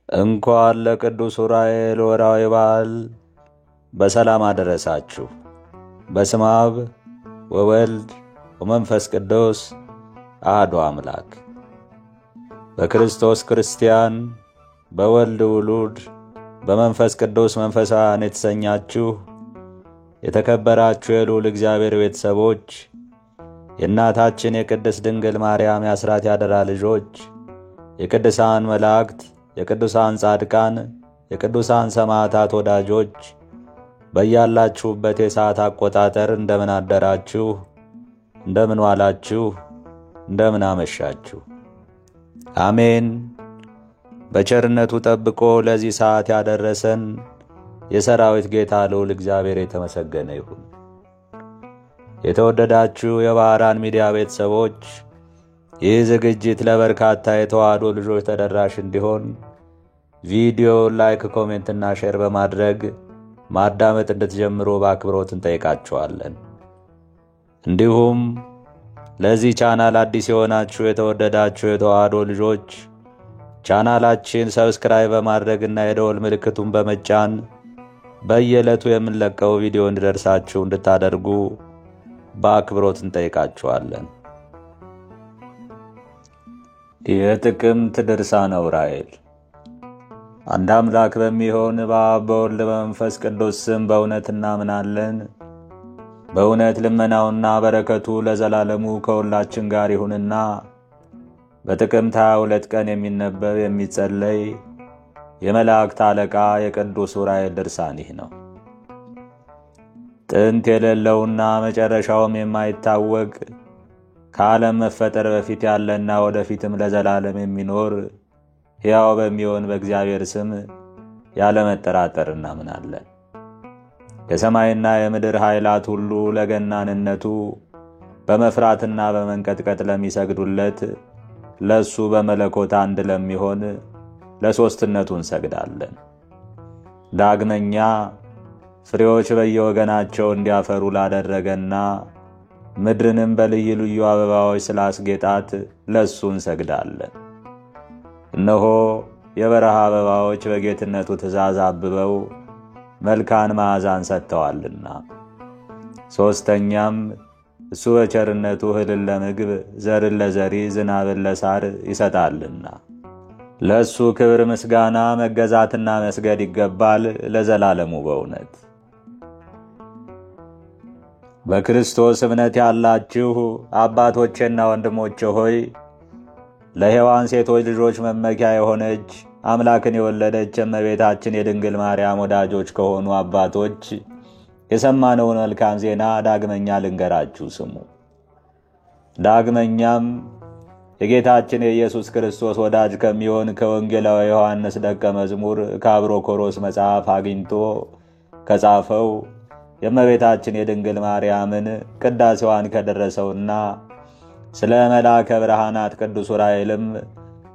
እንኳን ለቅዱስ ዑራኤል ወርኃዊ በዓል በሰላም አደረሳችሁ። በስመ አብ ወወልድ ወመንፈስ ቅዱስ አሐዱ አምላክ። በክርስቶስ ክርስቲያን፣ በወልድ ውሉድ፣ በመንፈስ ቅዱስ መንፈሳውያን የተሰኛችሁ የተከበራችሁ የልዑል እግዚአብሔር ቤተሰቦች፣ የእናታችን የቅድስት ድንግል ማርያም የአስራት ያደራ ልጆች፣ የቅዱሳን መላእክት፣ የቅዱሳን ጻድቃን፣ የቅዱሳን ሰማዕታት ወዳጆች በያላችሁበት የሰዓት አቆጣጠር እንደምን አደራችሁ፣ እንደምን ዋላችሁ፣ እንደምን አመሻችሁ። አሜን። በቸርነቱ ጠብቆ ለዚህ ሰዓት ያደረሰን የሰራዊት ጌታ ልዑል እግዚአብሔር የተመሰገነ ይሁን። የተወደዳችሁ የባህራን ሚዲያ ቤተሰቦች፣ ይህ ዝግጅት ለበርካታ የተዋህዶ ልጆች ተደራሽ እንዲሆን ቪዲዮ ላይክ፣ ኮሜንት እና ሼር በማድረግ ማዳመጥ እንድትጀምሩ በአክብሮት እንጠይቃችኋለን። እንዲሁም ለዚህ ቻናል አዲስ የሆናችሁ የተወደዳችሁ የተዋህዶ ልጆች ቻናላችን ሰብስክራይብ በማድረግና የደወል ምልክቱን በመጫን በየዕለቱ የምንለቀው ቪዲዮ እንዲደርሳችሁ እንድታደርጉ በአክብሮት እንጠይቃችኋለን። የጥቅምት ድርሳነ ዑራኤል። አንድ አምላክ በሚሆን በአብ በወልድ በመንፈስ ቅዱስ ስም በእውነት እናምናለን። በእውነት ልመናውና በረከቱ ለዘላለሙ ከሁላችን ጋር ይሁንና በጥቅምት 22 ቀን የሚነበብ የሚጸለይ የመላእክት አለቃ የቅዱስ ዑራኤል ድርሳን ይህ ነው። ጥንት የሌለውና መጨረሻውም የማይታወቅ ከዓለም መፈጠር በፊት ያለና ወደፊትም ለዘላለም የሚኖር ሕያው በሚሆን በእግዚአብሔር ስም ያለመጠራጠር እናምናለን። የሰማይና የምድር ኃይላት ሁሉ ለገናንነቱ በመፍራትና በመንቀጥቀጥ ለሚሰግዱለት ለሱ በመለኮት አንድ ለሚሆን ለሦስትነቱ እንሰግዳለን። ዳግመኛ ፍሬዎች በየወገናቸው እንዲያፈሩ ላደረገና ምድርንም በልዩ ልዩ አበባዎች ስላስጌጣት ለሱ እንሰግዳለን። እነሆ የበረሃ አበባዎች በጌትነቱ ትእዛዝ አብበው መልካም መዓዛን ሰጥተዋልና። ሦስተኛም እሱ በቸርነቱ እህልን ለምግብ፣ ዘርን ለዘሪ፣ ዝናብን ለሳር ይሰጣልና ለእሱ ክብር ምስጋና መገዛትና መስገድ ይገባል ለዘላለሙ በእውነት። በክርስቶስ እምነት ያላችሁ አባቶቼና ወንድሞቼ ሆይ ለሔዋን ሴቶች ልጆች መመኪያ የሆነች አምላክን የወለደች እመቤታችን የድንግል ማርያም ወዳጆች ከሆኑ አባቶች የሰማነውን መልካም ዜና ዳግመኛ ልንገራችሁ ስሙ። ዳግመኛም የጌታችን የኢየሱስ ክርስቶስ ወዳጅ ከሚሆን ከወንጌላዊ ዮሐንስ ደቀ መዝሙር ከአብሮኮሮስ መጽሐፍ አግኝቶ ከጻፈው የእመቤታችን የድንግል ማርያምን ቅዳሴዋን ከደረሰውና ስለ መልአከ ብርሃናት ቅዱስ ዑራኤልም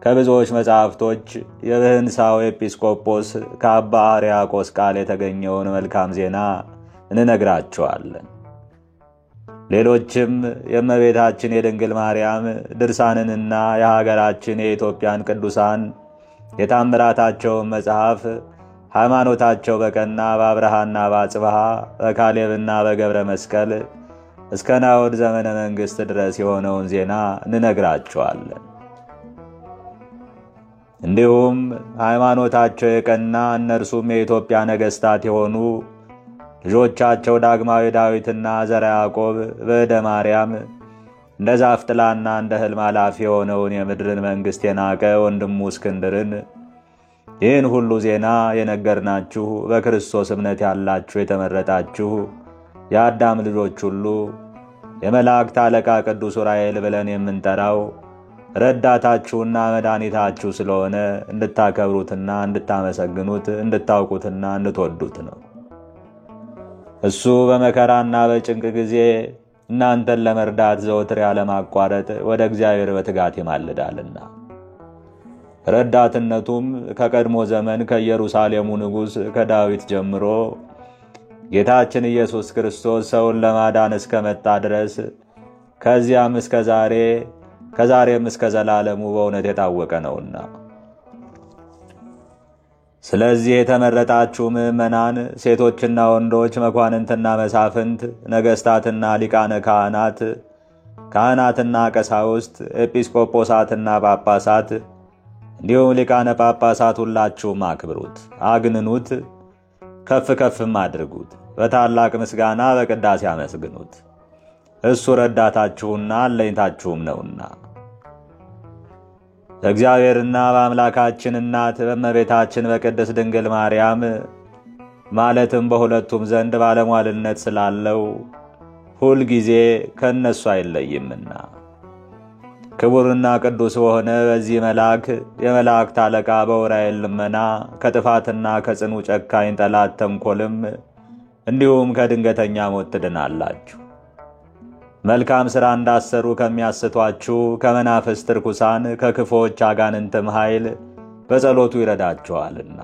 ከብዙዎች መጻሕፍቶች የብህንሳው ኤጲስቆጶስ ከአባ ሕርያቆስ ቃል የተገኘውን መልካም ዜና እንነግራችኋለን። ሌሎችም የእመቤታችን የድንግል ማርያም ድርሳንንና የሀገራችን የኢትዮጵያን ቅዱሳን የታምራታቸውን መጽሐፍ ሃይማኖታቸው በቀና በአብርሃና በአጽብሃ በካሌብና በገብረ መስቀል እስከ ናዖድ ዘመነ መንግሥት ድረስ የሆነውን ዜና እንነግራችኋለን። እንዲሁም ሃይማኖታቸው የቀና እነርሱም የኢትዮጵያ ነገሥታት የሆኑ ልጆቻቸው ዳግማዊ ዳዊትና ዘርዓ ያዕቆብ በእደ ማርያም እንደ ዛፍ ጥላና እንደ ሕልም አላፊ የሆነውን የምድርን መንግሥት የናቀ ወንድሙ እስክንድርን ይህን ሁሉ ዜና የነገርናችሁ በክርስቶስ እምነት ያላችሁ የተመረጣችሁ የአዳም ልጆች ሁሉ የመላእክት አለቃ ቅዱስ ዑራኤል ብለን የምንጠራው ረዳታችሁና መድኃኒታችሁ ስለሆነ እንድታከብሩትና እንድታመሰግኑት እንድታውቁትና እንድትወዱት ነው። እሱ በመከራና በጭንቅ ጊዜ እናንተን ለመርዳት ዘወትር ያለማቋረጥ ወደ እግዚአብሔር በትጋት ይማልዳልና ረዳትነቱም ከቀድሞ ዘመን ከኢየሩሳሌሙ ንጉሥ ከዳዊት ጀምሮ ጌታችን ኢየሱስ ክርስቶስ ሰውን ለማዳን እስከመጣ ድረስ ከዚያም እስከ ዛሬ ከዛሬም እስከ ዘላለሙ በእውነት የታወቀ ነውና ስለዚህ የተመረጣችሁ ምእመናን፣ ሴቶችና ወንዶች፣ መኳንንትና መሳፍንት፣ ነገሥታትና ሊቃነ ካህናት፣ ካህናትና ቀሳውስት፣ ኤጲስቆጶሳትና ጳጳሳት እንዲሁም ሊቃነ ጳጳሳት ሁላችሁም አክብሩት፣ አግንኑት፣ ከፍ ከፍም አድርጉት። በታላቅ ምስጋና በቅዳሴ አመስግኑት። እሱ ረዳታችሁና አለኝታችሁም ነውና። በእግዚአብሔርና በአምላካችን እናት በእመቤታችን በቅድስት ድንግል ማርያም ማለትም በሁለቱም ዘንድ ባለሟልነት ስላለው ሁል ጊዜ ከእነሱ አይለይምና ክቡርና ቅዱስ በሆነ በዚህ መልአክ የመላእክት አለቃ በዑራኤል ልመና ከጥፋትና ከጽኑ ጨካኝ ጠላት ተንኰልም እንዲሁም ከድንገተኛ ሞት ትድናላችሁ። መልካም ሥራ እንዳሰሩ ከሚያስቷችሁ ከመናፍስት ርኩሳን ከክፉዎች አጋንንትም ኃይል በጸሎቱ ይረዳችኋልና።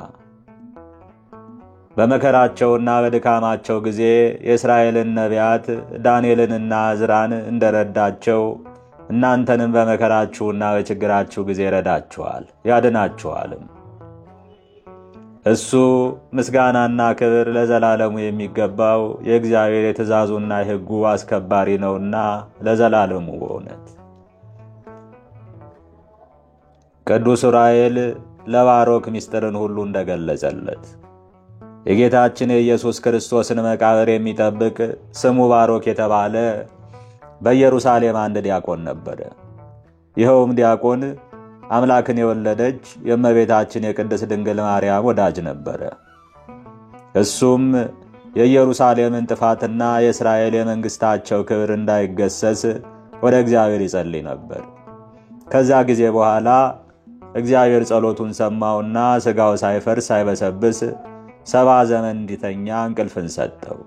በመከራቸውና በድካማቸው ጊዜ የእስራኤልን ነቢያት ዳንኤልንና ዕዝራን እንደረዳቸው እናንተንም በመከራችሁና በችግራችሁ ጊዜ ይረዳችኋል ያድናችኋልም። እሱ ምስጋናና ክብር ለዘላለሙ የሚገባው የእግዚአብሔር የትእዛዙና የሕጉ አስከባሪ ነውና ለዘላለሙ በእውነት። ቅዱስ ዑራኤል ለባሮክ ምስጢርን ሁሉ እንደገለጸለት የጌታችን የኢየሱስ ክርስቶስን መቃብር የሚጠብቅ ስሙ ባሮክ የተባለ በኢየሩሳሌም አንድ ዲያቆን ነበረ። ይኸውም ዲያቆን አምላክን የወለደች የእመቤታችን የቅድስት ድንግል ማርያም ወዳጅ ነበረ። እሱም የኢየሩሳሌምን ጥፋትና የእስራኤል የመንግሥታቸው ክብር እንዳይገሰስ ወደ እግዚአብሔር ይጸልይ ነበር። ከዛ ጊዜ በኋላ እግዚአብሔር ጸሎቱን ሰማውና ሥጋው ሳይፈርስ ሳይበሰብስ 70 ዘመን እንዲተኛ እንቅልፍን ሰጠው።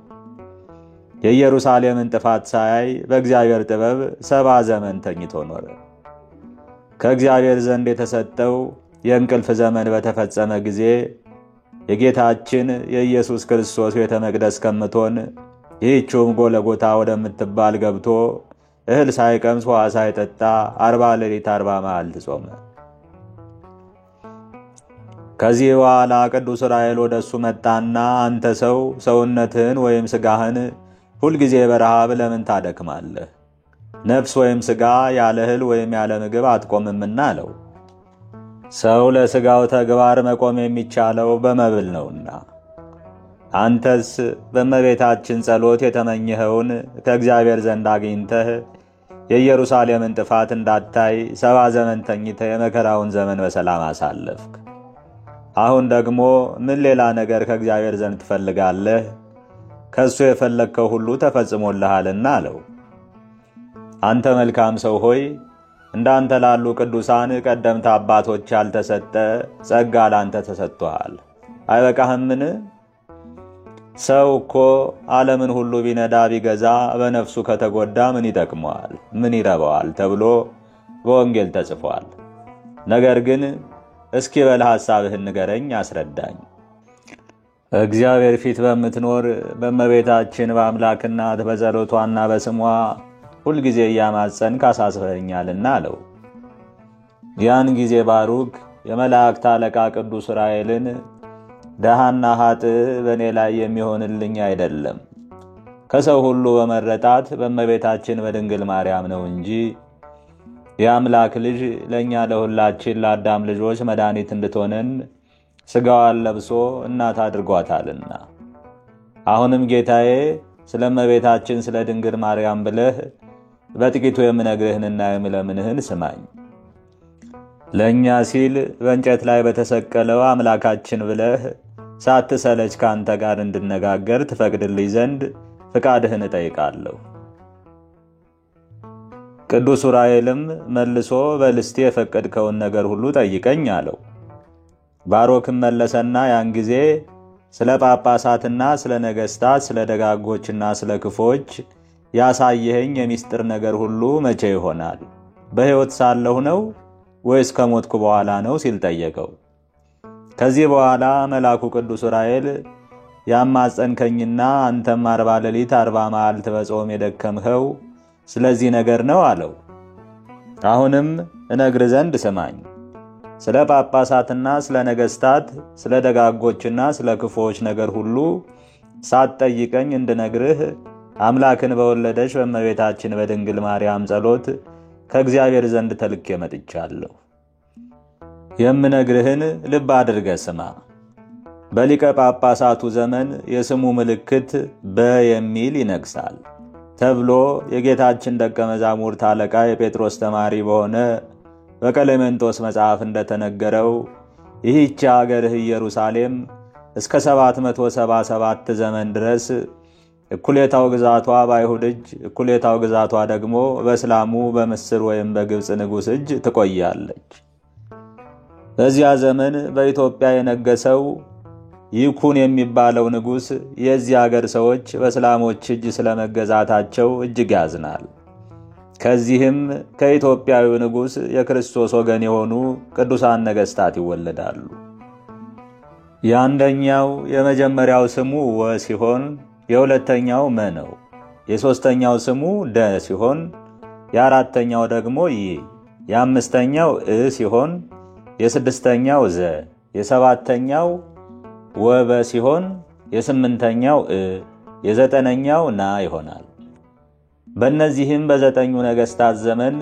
የኢየሩሳሌምን ጥፋት ሳያይ በእግዚአብሔር ጥበብ 70 ዘመን ተኝቶ ኖረ። ከእግዚአብሔር ዘንድ የተሰጠው የእንቅልፍ ዘመን በተፈጸመ ጊዜ የጌታችን የኢየሱስ ክርስቶስ ቤተ መቅደስ ከምትሆን ይህችውም ጎለጎታ ወደምትባል ገብቶ እህል ሳይቀምስ ውሃ ሳይጠጣ 40 ሌሊት 40 መዓልት ጾመ። ከዚህ በኋላ ቅዱስ ዑራኤል ወደ እሱ መጣና አንተ ሰው ሰውነትህን ወይም ሥጋህን ሁልጊዜ በረሃብ ለምን ታደክማለህ? ነፍስ ወይም ሥጋ ያለ እህል ወይም ያለ ምግብ አትቆምምና አለው። ሰው ለሥጋው ተግባር መቆም የሚቻለው በመብል ነውና፣ አንተስ በእመቤታችን ጸሎት የተመኘኸውን ከእግዚአብሔር ዘንድ አግኝተህ የኢየሩሳሌምን ጥፋት እንዳታይ 70 ዘመን ተኝተህ የመከራውን ዘመን በሰላም አሳለፍክ። አሁን ደግሞ ምን ሌላ ነገር ከእግዚአብሔር ዘንድ ትፈልጋለህ? ከእሱ የፈለግከው ሁሉ ተፈጽሞልሃልና አለው። አንተ መልካም ሰው ሆይ እንዳንተ ላሉ ቅዱሳን ቀደምት አባቶች ያልተሰጠ ጸጋ ላንተ ተሰጥቶሃል። አይበቃህምን? ሰው እኮ ዓለምን ሁሉ ቢነዳ ቢገዛ በነፍሱ ከተጎዳ ምን ይጠቅመዋል? ምን ይረባዋል? ተብሎ በወንጌል ተጽፏል። ነገር ግን እስኪ በል ሐሳብህን ንገረኝ፣ አስረዳኝ። እግዚአብሔር ፊት በምትኖር በእመቤታችን በአምላክ እናት በጸሎቷና በስሟ ሁልጊዜ እያማጸንክ አሳስበኸኛልና አለው። ያን ጊዜ ባሩክ የመላእክት አለቃ ቅዱስ ዑራኤልን ደሃና ኃጥእ በእኔ ላይ የሚሆንልኝ አይደለም፣ ከሰው ሁሉ በመረጣት በእመቤታችን በድንግል ማርያም ነው እንጂ የአምላክ ልጅ ለእኛ ለሁላችን ለአዳም ልጆች መድኃኒት እንድትሆነን ሥጋዋን ለብሶ እናት አድርጓታልና። አሁንም ጌታዬ ስለ እመቤታችን ስለ ድንግል ማርያም ብለህ በጥቂቱ የምነግርህንና የምለምንህን ስማኝ። ለእኛ ሲል በእንጨት ላይ በተሰቀለው አምላካችን ብለህ ሳትሰለች ከአንተ ጋር እንድነጋገር ትፈቅድልኝ ዘንድ ፍቃድህን እጠይቃለሁ። ቅዱስ ዑራኤልም መልሶ በልስቴ የፈቀድከውን ነገር ሁሉ ጠይቀኝ አለው። ባሮክም መለሰና ያን ጊዜ ስለ ጳጳሳትና ስለ ነገሥታት፣ ስለ ደጋጎችና ስለ ክፎች ያሳየኸኝ የምስጢር ነገር ሁሉ መቼ ይሆናል? በሕይወት ሳለሁ ነው ወይስ ከሞትኩ በኋላ ነው ሲል ጠየቀው። ከዚህ በኋላ መልአኩ ቅዱስ ዑራኤል ያማጸንከኝና አንተም 40 ሌሊት 40 መዓልት በጾም የደከምኸው ስለዚህ ነገር ነው አለው። አሁንም እነግር ዘንድ ስማኝ። ስለ ጳጳሳትና ስለ ነገሥታት፣ ስለ ደጋጎችና ስለ ክፉዎች ነገር ሁሉ ሳትጠይቀኝ እንድነግርህ አምላክን በወለደች በእመቤታችን በድንግል ማርያም ጸሎት ከእግዚአብሔር ዘንድ ተልኬ መጥቻለሁ። የምነግርህን ልብ አድርገህ ስማ። በሊቀ ጳጳሳቱ ዘመን የስሙ ምልክት በየሚል ይነግሳል ተብሎ የጌታችን ደቀ መዛሙርት አለቃ የጴጥሮስ ተማሪ በሆነ በቀሌምንጦስ መጽሐፍ እንደተነገረው ይህች አገርህ ኢየሩሳሌም እስከ 777 ዘመን ድረስ እኩሌታው ግዛቷ በአይሁድ እጅ፣ እኩሌታው ግዛቷ ደግሞ በእስላሙ በምስር ወይም በግብፅ ንጉሥ እጅ ትቆያለች። በዚያ ዘመን በኢትዮጵያ የነገሰው ይኩን የሚባለው ንጉሥ የዚህ አገር ሰዎች በእስላሞች እጅ ስለመገዛታቸው እጅግ ያዝናል። ከዚህም ከኢትዮጵያዊው ንጉሥ የክርስቶስ ወገን የሆኑ ቅዱሳን ነገሥታት ይወለዳሉ። የአንደኛው የመጀመሪያው ስሙ ወ ሲሆን የሁለተኛው መ ነው። የሦስተኛው ስሙ ደ ሲሆን የአራተኛው ደግሞ ይ፣ የአምስተኛው እ ሲሆን የስድስተኛው ዘ፣ የሰባተኛው ወበ ሲሆን የስምንተኛው እ፣ የዘጠነኛው ና ይሆናል። በእነዚህም በዘጠኙ ነገሥታት ዘመን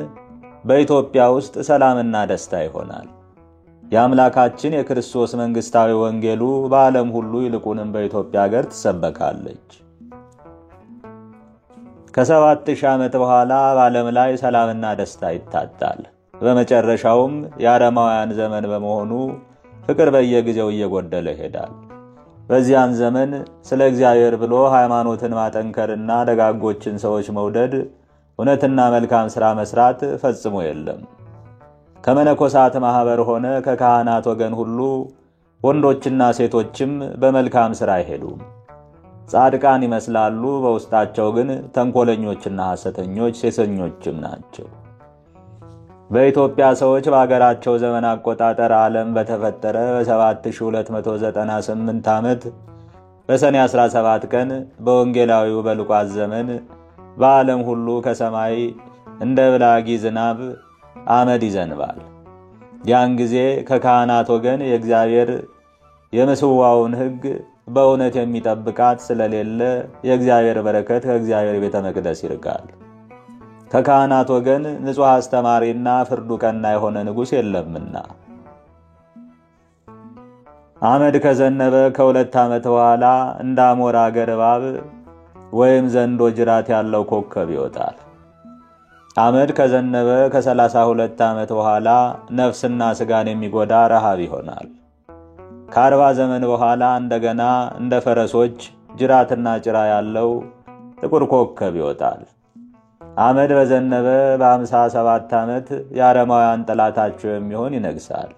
በኢትዮጵያ ውስጥ ሰላምና ደስታ ይሆናል። የአምላካችን የክርስቶስ መንግሥታዊ ወንጌሉ በዓለም ሁሉ ይልቁንም በኢትዮጵያ አገር ትሰበካለች። ከ7000 ዓመት በኋላ በዓለም ላይ ሰላምና ደስታ ይታጣል። በመጨረሻውም የአረማውያን ዘመን በመሆኑ ፍቅር በየጊዜው እየጎደለ ይሄዳል። በዚያን ዘመን ስለ እግዚአብሔር ብሎ ሃይማኖትን ማጠንከርና ደጋጎችን ሰዎች መውደድ፣ እውነትና መልካም ሥራ መስራት ፈጽሞ የለም። ከመነኮሳት ማህበር ሆነ ከካህናት ወገን ሁሉ ወንዶችና ሴቶችም በመልካም ሥራ አይሄዱም። ጻድቃን ይመስላሉ፣ በውስጣቸው ግን ተንኮለኞችና ሐሰተኞች ሴሰኞችም ናቸው። በኢትዮጵያ ሰዎች በአገራቸው ዘመን አቆጣጠር ዓለም በተፈጠረ በ7298 ዓመት በሰኔ 17 ቀን በወንጌላዊው በሉቃስ ዘመን በዓለም ሁሉ ከሰማይ እንደ ብላጊ ዝናብ አመድ ይዘንባል። ያን ጊዜ ከካህናት ወገን የእግዚአብሔር የምስዋውን ሕግ በእውነት የሚጠብቃት ስለሌለ የእግዚአብሔር በረከት ከእግዚአብሔር ቤተ መቅደስ ይርቃል። ከካህናት ወገን ንጹሕ አስተማሪና ፍርዱ ቀና የሆነ ንጉሥ የለምና። አመድ ከዘነበ ከ2 ዓመት በኋላ እንደ አሞራ አገር እባብ ወይም ዘንዶ ጅራት ያለው ኮከብ ይወጣል። አመድ ከዘነበ ከ32 ዓመት በኋላ ነፍስና ሥጋን የሚጎዳ ረሃብ ይሆናል። ከ40 ዘመን በኋላ እንደገና እንደ ፈረሶች ጅራትና ጭራ ያለው ጥቁር ኮከብ ይወጣል። አመድ በዘነበ በ57 ዓመት የአረማውያን ጠላታቸው የሚሆን ይነግሳል።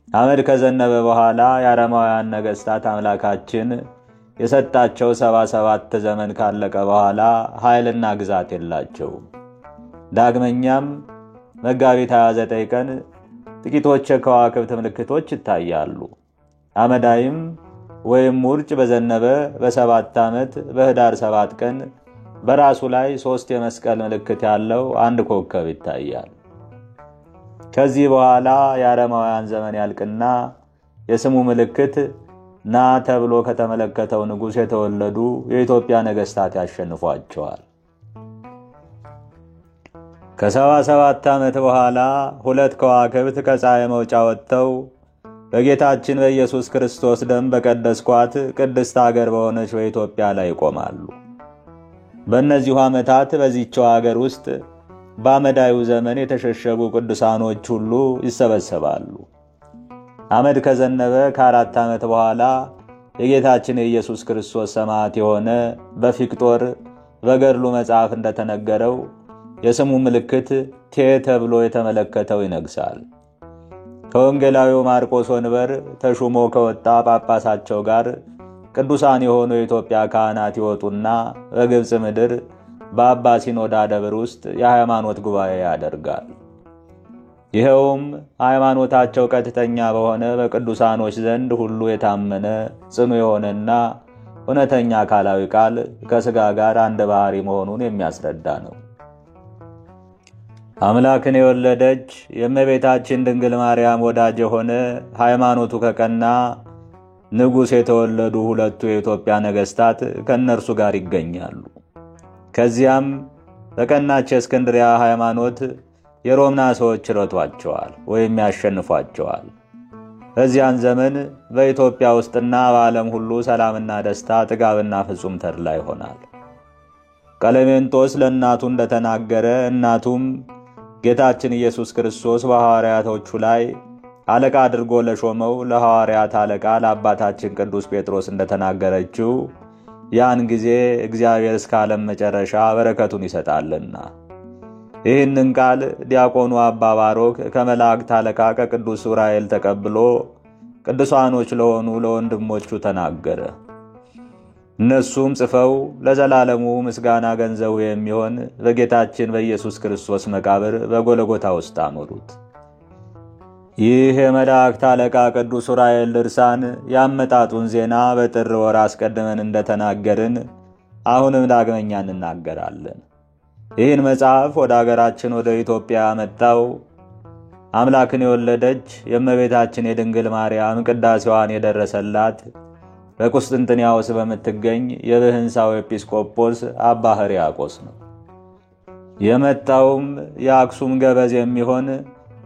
አመድ ከዘነበ በኋላ የአረማውያን ነገሥታት አምላካችን የሰጣቸው 77 ዘመን ካለቀ በኋላ ኃይልና ግዛት የላቸውም። ዳግመኛም መጋቢት 29 ቀን ጥቂቶች የከዋክብት ምልክቶች ይታያሉ። አመዳይም ወይም ውርጭ በዘነበ በ7 ዓመት በህዳር 7 ቀን በራሱ ላይ 3 የመስቀል ምልክት ያለው አንድ ኮከብ ይታያል። ከዚህ በኋላ የአረማውያን ዘመን ያልቅና የስሙ ምልክት ና ተብሎ ከተመለከተው ንጉሥ የተወለዱ የኢትዮጵያ ነገሥታት ያሸንፏቸዋል። ከ77 ዓመት በኋላ 2 ከዋክብት ከፀሐይ መውጫ ወጥተው በጌታችን በኢየሱስ ክርስቶስ ደም በቀደስኳት ቅድስት አገር በሆነች በኢትዮጵያ ላይ ይቆማሉ። በእነዚሁ ዓመታት በዚህችው አገር ውስጥ በአመዳዩ ዘመን የተሸሸጉ ቅዱሳኖች ሁሉ ይሰበሰባሉ። አመድ ከዘነበ ከ4 ዓመት በኋላ የጌታችን የኢየሱስ ክርስቶስ ሰማዕት የሆነ በፊቅጦር በገድሉ መጽሐፍ እንደተነገረው የስሙ ምልክት ቴ ተብሎ የተመለከተው ይነግሳል። ከወንጌላዊው ማርቆስ ወንበር ተሹሞ ከወጣ ጳጳሳቸው ጋር ቅዱሳን የሆኑ የኢትዮጵያ ካህናት ይወጡና በግብፅ ምድር በአባ ሲኖዳ ደብር ውስጥ የሃይማኖት ጉባኤ ያደርጋል። ይኸውም ሃይማኖታቸው ቀጥተኛ በሆነ በቅዱሳኖች ዘንድ ሁሉ የታመነ ጽኑ የሆነና እውነተኛ አካላዊ ቃል ከሥጋ ጋር አንድ ባህሪ መሆኑን የሚያስረዳ ነው። አምላክን የወለደች የእመቤታችን ድንግል ማርያም ወዳጅ የሆነ ሃይማኖቱ ከቀና ንጉሥ የተወለዱ ሁለቱ የኢትዮጵያ ነገሥታት ከእነርሱ ጋር ይገኛሉ። ከዚያም በቀናች የእስክንድርያ ሃይማኖት የሮምና ሰዎች ረቷቸዋል ወይም ያሸንፏቸዋል። በዚያን ዘመን በኢትዮጵያ ውስጥና በዓለም ሁሉ ሰላምና ደስታ፣ ጥጋብና ፍጹም ተድላ ይሆናል። ቀለሜንጦስ ለእናቱ እንደተናገረ እናቱም ጌታችን ኢየሱስ ክርስቶስ በሐዋርያቶቹ ላይ አለቃ አድርጎ ለሾመው ለሐዋርያት አለቃ ለአባታችን ቅዱስ ጴጥሮስ እንደተናገረችው ያን ጊዜ እግዚአብሔር እስከ ዓለም መጨረሻ በረከቱን ይሰጣልና። ይህንን ቃል ዲያቆኑ አባ ባሮክ ከመላእክት አለቃ ከቅዱስ ዑራኤል ተቀብሎ ቅዱሳኖች ለሆኑ ለወንድሞቹ ተናገረ። እነሱም ጽፈው ለዘላለሙ ምስጋና ገንዘቡ የሚሆን በጌታችን በኢየሱስ ክርስቶስ መቃብር በጎልጎታ ውስጥ አኖሩት። ይህ የመላእክት አለቃ ቅዱስ ዑራኤል ድርሳን ያመጣጡን ዜና በጥር ወር አስቀድመን እንደተናገርን አሁንም ዳግመኛ እንናገራለን። ይህን መጽሐፍ ወደ አገራችን ወደ ኢትዮጵያ ያመጣው አምላክን የወለደች የእመቤታችን የድንግል ማርያም ቅዳሴዋን የደረሰላት በቁስጥንጥንያውስ በምትገኝ የብህንሳው ኤጲስቆጶስ አባ ሕርያቆስ ነው። የመጣውም የአክሱም ገበዝ የሚሆን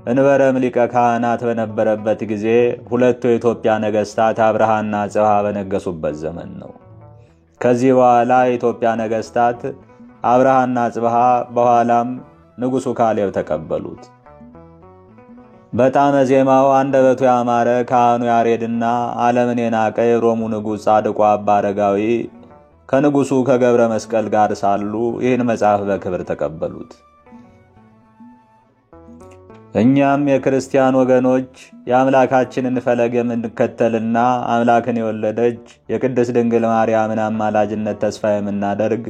እንበረም ሊቀ ካህናት በነበረበት ጊዜ ሁለቱ የኢትዮጵያ ነገሥታት አብርሃና አጽብሃ በነገሱበት ዘመን ነው። ከዚህ በኋላ የኢትዮጵያ ነገሥታት አብርሃና አጽብሃ በኋላም ንጉሡ ካሌብ ተቀበሉት። በጣም ዜማው አንደበቱ ያማረ ካህኑ ያሬድና ዓለምን የናቀ የሮሙ ንጉሥ ጻድቁ አባ አረጋዊ ከንጉሡ ከገብረ መስቀል ጋር ሳሉ ይህን መጽሐፍ በክብር ተቀበሉት። እኛም የክርስቲያን ወገኖች የአምላካችንን ፈለግ የምንከተልና አምላክን የወለደች የቅድስት ድንግል ማርያምን አማላጅነት ተስፋ የምናደርግ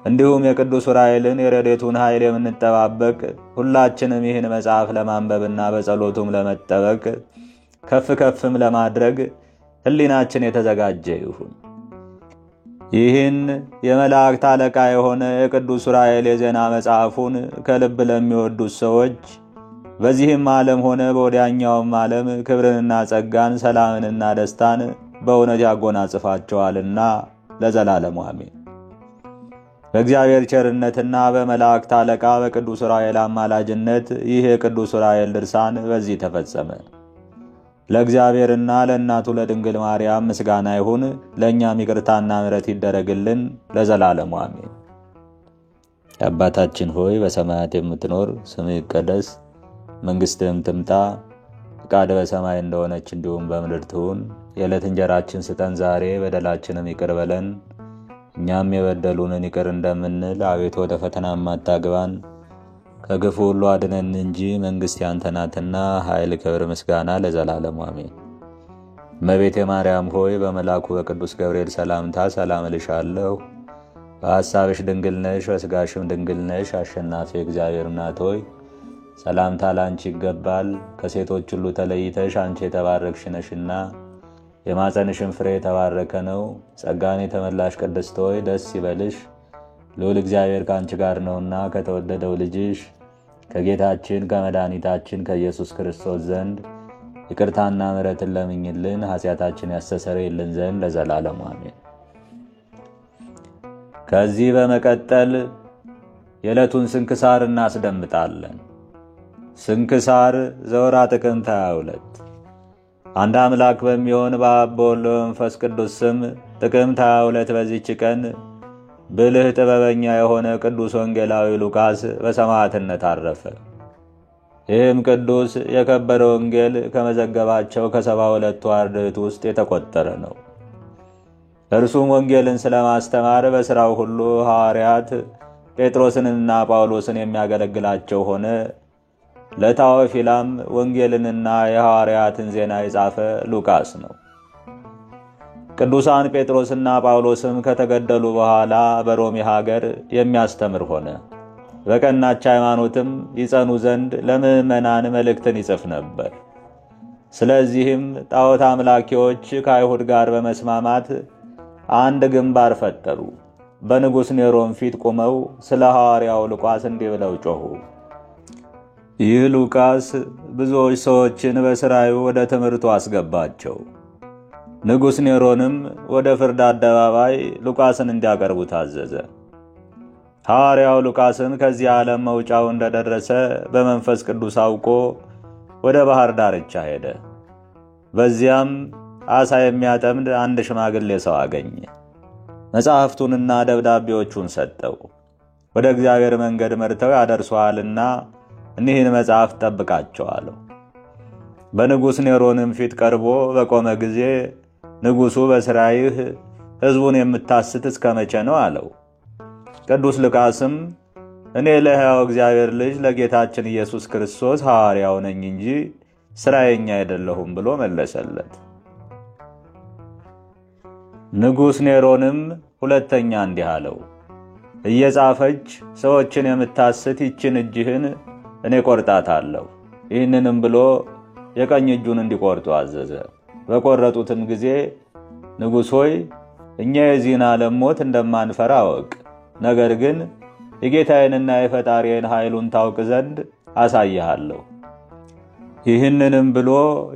እንዲሁም የቅዱስ ዑራኤልን የረድኤቱን ኃይል የምንጠባበቅ ሁላችንም ይህን መጽሐፍ ለማንበብና በጸሎቱም ለመጠበቅ ከፍ ከፍም ለማድረግ ሕሊናችን የተዘጋጀ ይሁን። ይህን የመላእክት አለቃ የሆነ የቅዱስ ዑራኤል የዜና መጽሐፉን ከልብ ለሚወዱት ሰዎች በዚህም ዓለም ሆነ በወዲያኛውም ዓለም ክብርንና ጸጋን፣ ሰላምንና ደስታን በእውነት ያጎናጽፋቸዋልና ለዘላለሙ አሜን። በእግዚአብሔር ቸርነትና በመላእክት አለቃ በቅዱስ ዑራኤል አማላጅነት ይህ የቅዱስ ዑራኤል ድርሳን በዚህ ተፈጸመ። ለእግዚአብሔርና ለእናቱ ለድንግል ማርያም ምስጋና ይሁን። ለእኛም ይቅርታና ምሕረት ይደረግልን ለዘላለሙ አሜን። አባታችን ሆይ በሰማያት የምትኖር ስምህ ይቀደስ፣ መንግሥትህም ትምጣ፣ ፈቃድህ በሰማይ እንደሆነች እንዲሁም በምድር ትሁን። የዕለት እንጀራችንን ስጠን ዛሬ፣ በደላችንን ይቅር በለን እኛም የበደሉንን ይቅር እንደምንል፣ አቤቱ ወደ ፈተና አታግባን ከክፉ ሁሉ አድነን እንጂ መንግሥት ያንተ ናትና ኃይል፣ ክብር፣ ምስጋና ለዘላለሙ አሜን። እመቤቴ ማርያም ሆይ በመልአኩ በቅዱስ ገብርኤል ሰላምታ ሰላም እልሻለሁ። በሐሳብሽ ድንግል ነሽ፣ በሥጋሽም ድንግል ነሽ። አሸናፊ እግዚአብሔር እናት ሆይ ሰላምታ ላንቺ ይገባል። ከሴቶች ሁሉ ተለይተሽ አንቺ የተባረክሽ ነሽና የማፀንሽን ፍሬ የተባረከ ነው። ጸጋን የተመላሽ ቅድስት ሆይ ደስ ይበልሽ፣ ልዑል እግዚአብሔር ከአንቺ ጋር ነውና ከተወደደው ልጅሽ ከጌታችን ከመድኃኒታችን ከኢየሱስ ክርስቶስ ዘንድ ይቅርታና ምሕረትን ለምኝልን ኃጢአታችን ያስተሰርይልን ዘንድ ለዘላለሙ አሜን። ከዚህ በመቀጠል የዕለቱን ስንክሳር እናስደምጣለን። ስንክሳር ዘወርኃ ጥቅምት 22 አንድ አምላክ በሚሆን በአብ በወልድ በመንፈስ ቅዱስ ስም ጥቅምት 22 በዚህች ቀን ብልህ ጥበበኛ የሆነ ቅዱስ ወንጌላዊ ሉቃስ በሰማዕትነት አረፈ። ይህም ቅዱስ የከበረ ወንጌል ከመዘገባቸው ከ72ቱ አርድእት ውስጥ የተቆጠረ ነው። እርሱም ወንጌልን ስለማስተማር በሥራው ሁሉ ሐዋርያት ጴጥሮስንና ጳውሎስን የሚያገለግላቸው ሆነ። ለታወፊላም ወንጌልንና የሐዋርያትን ዜና የጻፈ ሉቃስ ነው። ቅዱሳን ጴጥሮስና ጳውሎስም ከተገደሉ በኋላ በሮሜ ሀገር የሚያስተምር ሆነ። በቀናች ሃይማኖትም ይጸኑ ዘንድ ለምዕመናን መልእክትን ይጽፍ ነበር። ስለዚህም ጣዖት አምላኪዎች ከአይሁድ ጋር በመስማማት አንድ ግንባር ፈጠሩ። በንጉሥ ኔሮን ፊት ቆመው ስለ ሐዋርያው ሉቃስ እንዲህ ብለው ጮኹ። ይህ ሉቃስ ብዙዎች ሰዎችን በሥራዩ ወደ ትምህርቱ አስገባቸው። ንጉሥ ኔሮንም ወደ ፍርድ አደባባይ ሉቃስን እንዲያቀርቡ ታዘዘ። ሐዋርያው ሉቃስም ከዚህ ዓለም መውጫው እንደደረሰ በመንፈስ ቅዱስ አውቆ ወደ ባህር ዳርቻ ሄደ። በዚያም ዓሣ የሚያጠምድ አንድ ሽማግሌ ሰው አገኘ። መጻሕፍቱንና ደብዳቤዎቹን ሰጠው። ወደ እግዚአብሔር መንገድ መርተው ያደርሱሃልና እኒህን መጻሕፍት ጠብቃቸው አለው። በንጉሥ ኔሮንም ፊት ቀርቦ በቆመ ጊዜ ንጉሡ በሥራይህ ሕዝቡን የምታስት እስከ መቼ ነው አለው። ቅዱስ ሉቃስም እኔ ለሕያው እግዚአብሔር ልጅ ለጌታችን ኢየሱስ ክርስቶስ ሐዋርያው ነኝ እንጂ ሥራየኛ አይደለሁም ብሎ መለሰለት። ንጉሥ ኔሮንም ሁለተኛ እንዲህ አለው፣ እየጻፈች ሰዎችን የምታስት ይችን እጅህን እኔ ቆርጣታለሁ። ይህንንም ብሎ የቀኝ እጁን እንዲቆርጡ አዘዘ። በቆረጡትም ጊዜ ንጉሥ ሆይ እኛ የዚህን ዓለም ሞት እንደማንፈራ አወቅ። ነገር ግን የጌታዬንና የፈጣሪዬን ኃይሉን ታውቅ ዘንድ አሳይሃለሁ። ይህንንም ብሎ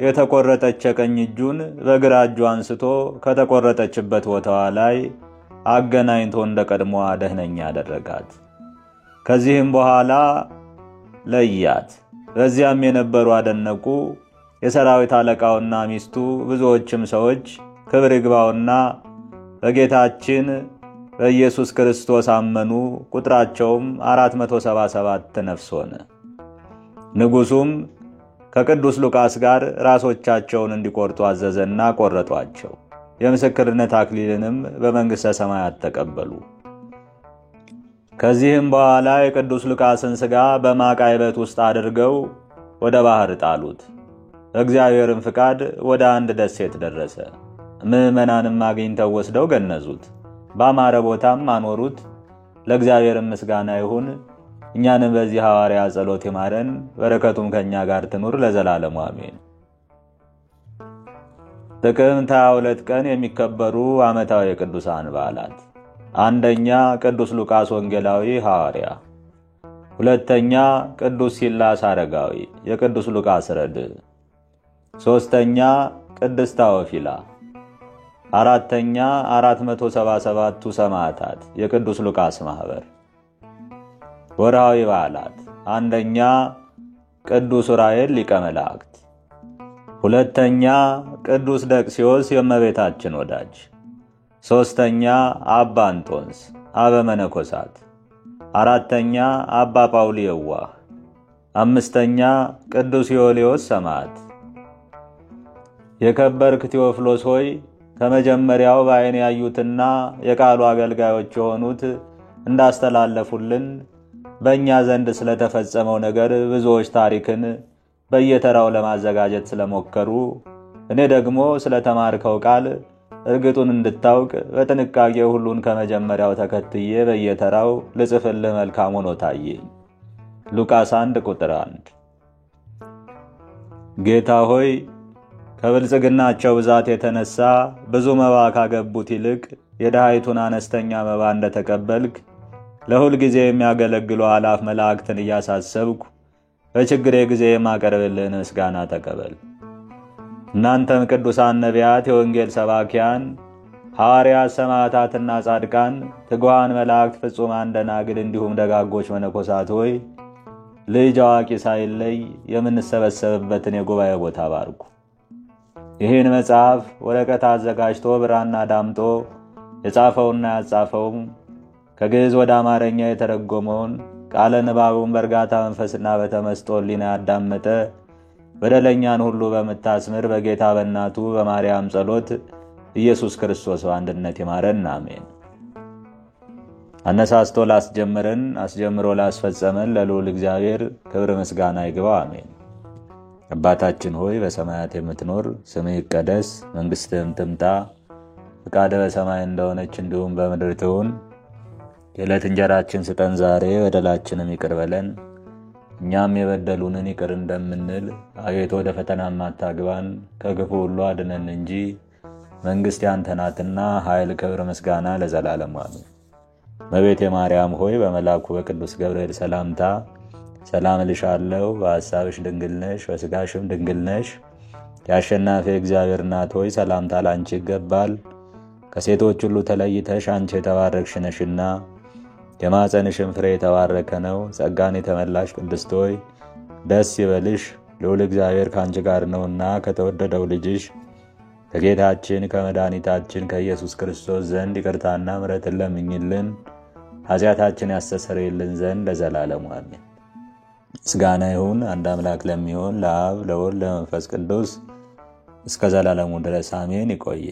የተቆረጠች የቀኝ እጁን በግራ እጁ አንስቶ ከተቆረጠችበት ቦታዋ ላይ አገናኝቶ እንደ ቀድሞ ደህነኛ አደረጋት። ከዚህም በኋላ ለያት። በዚያም የነበሩ አደነቁ። የሰራዊት አለቃውና ሚስቱ ብዙዎችም ሰዎች ክብር ይግባውና በጌታችን በኢየሱስ ክርስቶስ አመኑ። ቁጥራቸውም 477 ነፍስ ሆነ። ንጉሡም ከቅዱስ ሉቃስ ጋር ራሶቻቸውን እንዲቆርጡ አዘዘና ቆረጧቸው። የምስክርነት አክሊልንም በመንግሥተ ሰማያት ተቀበሉ። ከዚህም በኋላ የቅዱስ ሉቃስን ሥጋ በማቅ አይበት ውስጥ አድርገው ወደ ባህር ጣሉት። በእግዚአብሔርም ፍቃድ ወደ አንድ ደሴት ደረሰ። ምዕመናንም አግኝተው ወስደው ገነዙት፣ ባማረ ቦታም አኖሩት። ለእግዚአብሔርም ምስጋና ይሁን። እኛንም በዚህ ሐዋርያ ጸሎት ይማረን፣ በረከቱም ከኛ ጋር ትኑር ለዘላለሙ አሜን። ጥቅምት 22 ቀን የሚከበሩ ዓመታዊ የቅዱሳን በዓላት፣ አንደኛ ቅዱስ ሉቃስ ወንጌላዊ ሐዋርያ፣ ሁለተኛ ቅዱስ ሲላስ አረጋዊ የቅዱስ ሉቃስ ረድእ፣ ሦስተኛ ቅድስት ታወፊላ፣ አራተኛ 477ቱ ሰማዕታት የቅዱስ ሉቃስ ማኅበር። ወርሃዊ በዓላት፣ አንደኛ ቅዱስ ዑራኤል ሊቀ መላእክት፣ ሁለተኛ ቅዱስ ደቅስዮስ የእመቤታችን ወዳጅ፣ ሦስተኛ አባ እንጦንስ አበ መነኮሳት፣ አራተኛ አባ ጳውሊ የዋህ፣ አምስተኛ ቅዱስ ዮልዮስ ሰማዕት። የከበርክ ቴዎፍሎስ ሆይ ከመጀመሪያው በዓይን ያዩትና የቃሉ አገልጋዮች የሆኑት እንዳስተላለፉልን በእኛ ዘንድ ስለተፈጸመው ነገር ብዙዎች ታሪክን በየተራው ለማዘጋጀት ስለሞከሩ እኔ ደግሞ ስለተማርከው ቃል እርግጡን እንድታውቅ በጥንቃቄ ሁሉን ከመጀመሪያው ተከትዬ በየተራው ልጽፍልህ መልካም ሆኖ ታየኝ። ሉቃስ 1 ቁጥር 1። ጌታ ሆይ ከብልጽግናቸው ብዛት የተነሳ ብዙ መባ ካገቡት ይልቅ የድሃይቱን አነስተኛ መባ እንደተቀበልክ ለሁል ጊዜ የሚያገለግሉ አላፍ መላእክትን እያሳሰብኩ በችግሬ ጊዜ የማቀርብልህን ምስጋና ተቀበል። እናንተም ቅዱሳን ነቢያት፣ የወንጌል ሰባኪያን ሐዋርያት፣ ሰማዕታትና ጻድቃን፣ ትጉሃን መላእክት፣ ፍጹማን ደናግል እንዲሁም ደጋጎች መነኮሳት ሆይ ልጅ አዋቂ ሳይለይ የምንሰበሰብበትን የጉባኤ ቦታ ባርኩ። ይህን መጽሐፍ ወረቀት አዘጋጅቶ ብራና ዳምጦ የጻፈውና ያጻፈውም ከግዕዝ ወደ አማርኛ የተረጎመውን ቃለ ንባቡን በእርጋታ መንፈስና በተመስጦ ሕሊና ያዳመጠ በደለኛን ሁሉ በምታስምር በጌታ በእናቱ በማርያም ጸሎት ኢየሱስ ክርስቶስ በአንድነት ይማረን አሜን። አነሳስቶ ላስጀመረን አስጀምሮ ላስፈጸመን ለልዑል እግዚአብሔር ክብር ምስጋና ይግባው አሜን። አባታችን ሆይ በሰማያት የምትኖር ስምህ ይቀደስ፣ መንግሥትህም ትምጣ፣ ፈቃድህ በሰማይ እንደሆነች እንዲሁም በምድር ትሁን። የዕለት እንጀራችንን ስጠን ዛሬ፣ በደላችንን ይቅር በለን እኛም የበደሉንን ይቅር እንደምንል፣ አቤቱ ወደ ፈተናም አታግባን ከክፉ ሁሉ አድነን እንጂ መንግሥት ያንተ ናትና ኃይል፣ ክብር፣ ምስጋና ለዘላለሙ አሜን። እመቤቴ ማርያም ሆይ በመልአኩ በቅዱስ ገብርኤል ሰላምታ ሰላም እልሻለሁ። በሐሳብሽ ድንግል ነሽ፣ በሥጋሽም ድንግል ነሽ። የአሸናፊ እግዚአብሔር እናት ሆይ ሰላምታ ላንቺ ይገባል። ከሴቶች ሁሉ ተለይተሽ አንቺ የተባረክሽ ነሽና የማኅፀንሽም ፍሬ የተባረከ ነው። ጸጋን የተመላሽ ቅድስት ሆይ ደስ ይበልሽ፣ ልዑል እግዚአብሔር ከአንቺ ጋር ነውና ከተወደደው ልጅሽ ከጌታችን ከመድኃኒታችን ከኢየሱስ ክርስቶስ ዘንድ ይቅርታና ምሕረትን ለምኝልን ኃጢአታችን ያስተሰርይልን ዘንድ ለዘላለሙ አሜን። ምስጋና ይሁን አንድ አምላክ ለሚሆን ለአብ ለወልድ ለመንፈስ ቅዱስ እስከ ዘላለሙ ድረስ አሜን። ይቆየ